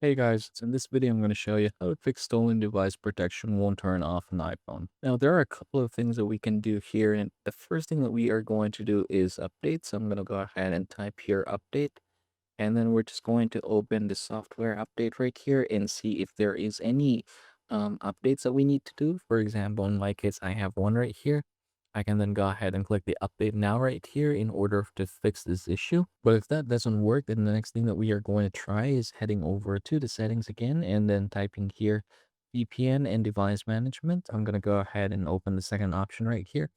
Hey guys, so in this video I'm going to show you how to fix stolen device protection won't turn off an iPhone. Now there are a couple of things that we can do here, and the first thing that we are going to do is update. So I'm going to go ahead and type here update, and then we're just going to open the software update right here and see if there is any updates that we need to do. For example, in my case, I have one right here. I can then go ahead and click the update now right here in order to fix this issue. But if that doesn't work, then the next thing that we are going to try is heading over to the settings again and then typing here VPN and device management. I'm going to go ahead and open the second option right here.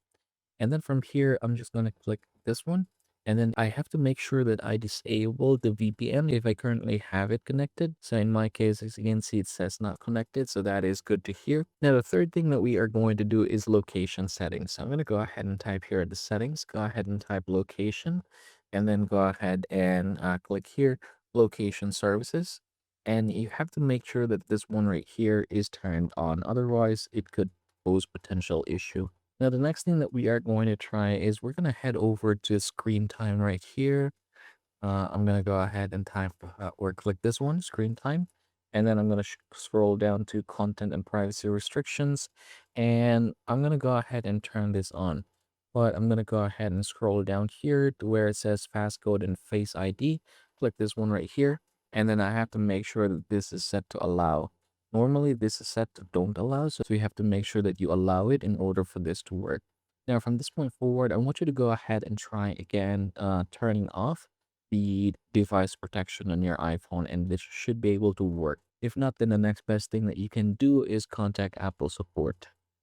And then from here, I'm just going to click this one. And then I have to make sure that I disable the VPN if I currently have it connected. So in my case, as you can see, it says not connected. So that is good to hear. Now, the third thing that we are going to do is location settings. So I'm going to go ahead and type here the settings, go ahead and type location, and then go ahead and click here, location services. And you have to make sure that this one right here is turned on. Otherwise, it could pose potential issue. Now, the next thing that we are going to try is we're going to head over to screen time right here. I'm going to go ahead and type or click this one, screen time. And then I'm going to scroll down to content and privacy restrictions. And I'm going to go ahead and turn this on. But I'm going to go ahead and scroll down here to where it says passcode and face ID. Click this one right here. And then I have to make sure that this is set to allow. Normally, this is set to don't allow, so you have to make sure that you allow it in order for this to work. Now, from this point forward, I want you to go ahead and try again turning off the device protection on your iPhone, and this should be able to work. If not, then the next best thing that you can do is contact Apple support.